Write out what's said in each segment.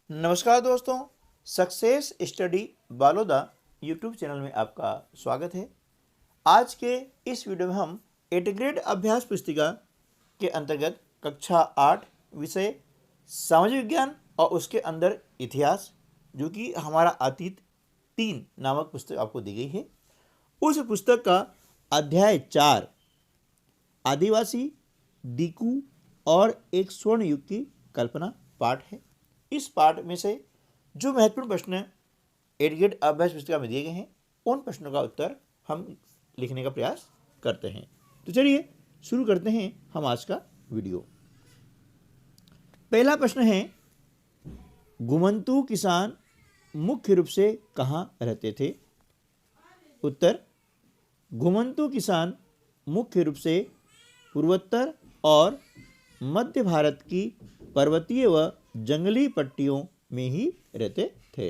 नमस्कार दोस्तों, success study Baloda YouTube channel में आपका स्वागत है। आज के इस वीडियो में हम 8th ग्रेड अभ्यास पुस्तिका के अंतर्गत कक्षा 8 विषय सामाजिक विज्ञान और उसके अंदर इतिहास, जो कि हमारा अतीत 3 नामक पुस्तक आपको दी गई है, उस पुस्तक का अध्याय 4 आदिवासी, डीकू और एक स्वर्ण युग की कल्पना पाठ है। इस पाठ में से जो महत्वपूर्ण प्रश्न 8th ग्रेड अभ्यास पुस्तिका में दिए गए हैं, उन प्रश्नों का उत्तर हम लिखने का प्रयास करते हैं। तो चलिए शुरू करते हैं हम आज का वीडियो। पहला प्रश्न है, घुमंतू किसान मुख्य रूप से कहाँ रहते थे? उत्तर, घुमंतू किसान मुख्य रूप से पूर्वोत्तर और मध्य भारत की पर्वतीय व जंगली पट्टियों में ही रहते थे।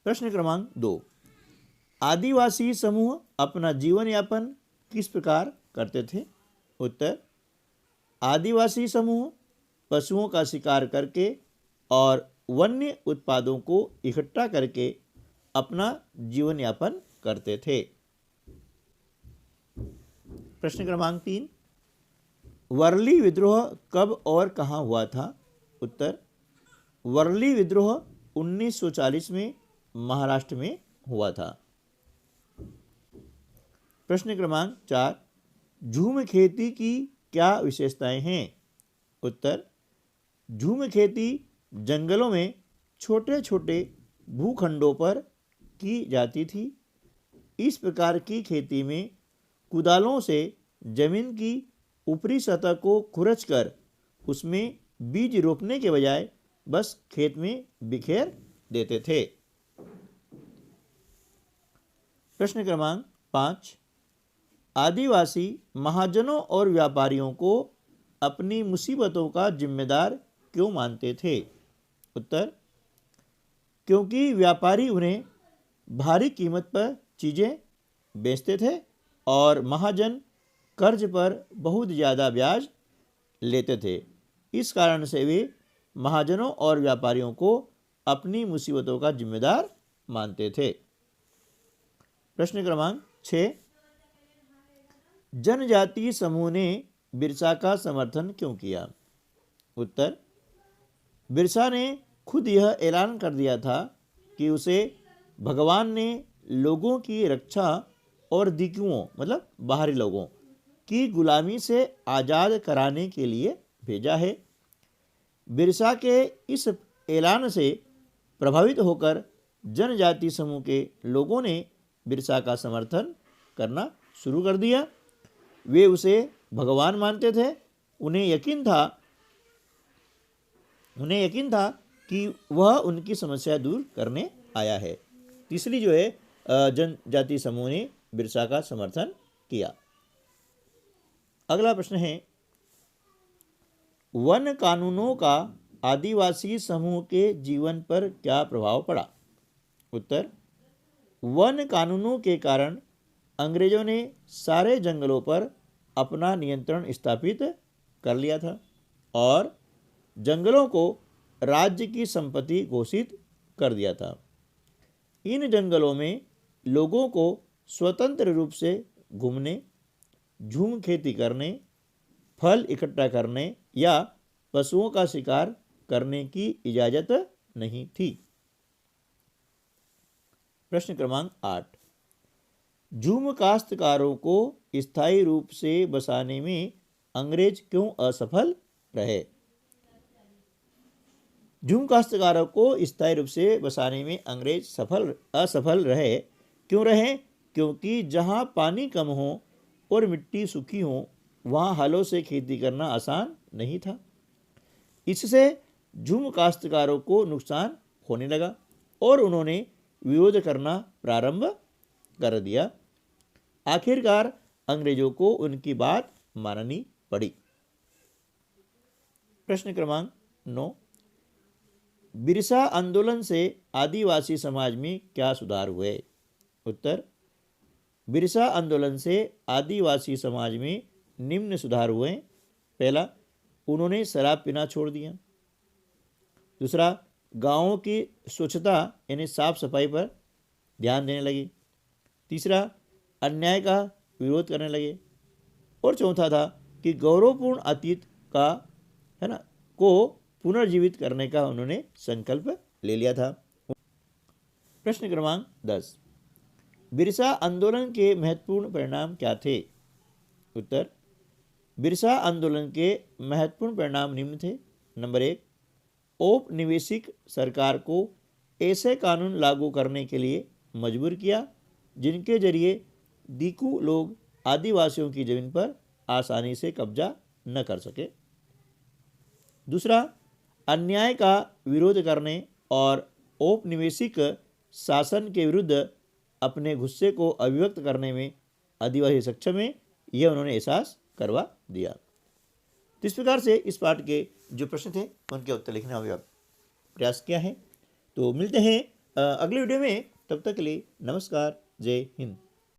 प्रश्न क्रमांक 2, आदिवासी समूह अपना जीवन यापन किस प्रकार करते थे? उत्तर, आदिवासी समूह पशुओं का शिकार करके और वन्य उत्पादों को इकट्ठा करके अपना जीवन यापन करते थे। प्रश्न क्रमांक 3, वर्ली विद्रोह कब और कहाँ हुआ था? उत्तर, वर्ली विद्रोह 1940 में महाराष्ट्र में हुआ था। प्रश्न क्रमांक 4, झूम खेती की क्या विशेषताएं हैं? उत्तर, झूम खेती जंगलों में छोटे छोटे भूखंडों पर की जाती थी। इस प्रकार की खेती में कुदालों से जमीन की ऊपरी सतह को खुरचकर उसमें बीज रोपने के बजाय बस खेत में बिखेर देते थे। प्रश्न क्रमांक 5, आदिवासी महाजनों और व्यापारियों को अपनी मुसीबतों का जिम्मेदार क्यों मानते थे? उत्तर, क्योंकि व्यापारी उन्हें भारी कीमत पर चीज़ें बेचते थे और महाजन कर्ज पर बहुत ज़्यादा ब्याज लेते थे। इस कारण से वे महाजनों और व्यापारियों को अपनी मुसीबतों का जिम्मेदार मानते थे। प्रश्न क्रमांक 6, जनजातीय समूह ने बिरसा का समर्थन क्यों किया? उत्तर, बिरसा ने खुद यह ऐलान कर दिया था कि उसे भगवान ने लोगों की रक्षा और दिकुओं मतलब बाहरी लोगों की गुलामी से आज़ाद कराने के लिए भेजा है। बिरसा के इस ऐलान से प्रभावित होकर जनजाति समूह के लोगों ने बिरसा का समर्थन करना शुरू कर दिया। वे उसे भगवान मानते थे। उन्हें यकीन था कि वह उनकी समस्या दूर करने आया है। तीसरी जो है जनजाति समूह ने बिरसा का समर्थन किया। अगला प्रश्न है, वन कानूनों का आदिवासी समूह के जीवन पर क्या प्रभाव पड़ा? उत्तर, वन कानूनों के कारण अंग्रेजों ने सारे जंगलों पर अपना नियंत्रण स्थापित कर लिया था और जंगलों को राज्य की संपत्ति घोषित कर दिया था। इन जंगलों में लोगों को स्वतंत्र रूप से घूमने, झूम खेती करने, फल इकट्ठा करने या पशुओं का शिकार करने की इजाज़त नहीं थी। प्रश्न क्रमांक 8, झूम काश्तकारों को स्थायी रूप से बसाने में अंग्रेज क्यों असफल रहे? झूम काश्तकारों को स्थायी रूप से बसाने में अंग्रेज असफल रहे। क्यों रहे? क्योंकि जहाँ पानी कम हो और मिट्टी सूखी हो, वहाँ हलों से खेती करना आसान नहीं था। इससे झूम काश्तकारों को नुकसान होने लगा और उन्होंने विरोध करना प्रारंभ कर दिया। आखिरकार अंग्रेजों को उनकी बात माननी पड़ी। प्रश्न क्रमांक 9, बिरसा आंदोलन से आदिवासी समाज में क्या सुधार हुए? उत्तर, बिरसा आंदोलन से आदिवासी समाज में निम्न सुधार हुए। पहला, उन्होंने शराब पीना छोड़ दिया। दूसरा, गांवों की स्वच्छता यानी साफ सफाई पर ध्यान देने लगे। तीसरा, अन्याय का विरोध करने लगे। और चौथा था कि गौरवपूर्ण अतीत का है ना को पुनर्जीवित करने का उन्होंने संकल्प ले लिया था। प्रश्न क्रमांक 10, बिरसा आंदोलन के महत्वपूर्ण परिणाम क्या थे? उत्तर, बिरसा आंदोलन के महत्वपूर्ण परिणाम निम्न थे। नंबर 1, औपनिवेशिक सरकार को ऐसे कानून लागू करने के लिए मजबूर किया जिनके जरिए दीकू लोग आदिवासियों की जमीन पर आसानी से कब्जा न कर सके। दूसरा, अन्याय का विरोध करने और औपनिवेशिक शासन के विरुद्ध अपने गुस्से को अभिव्यक्त करने में आदिवासी सक्षम है, यह उन्होंने एहसास करवा दिया। तो इस प्रकार से इस पाठ के जो प्रश्न थे उनके उत्तर लिखने का प्रयास किया है। तो मिलते हैं अगले वीडियो में, तब तक के लिए नमस्कार, जय हिंद।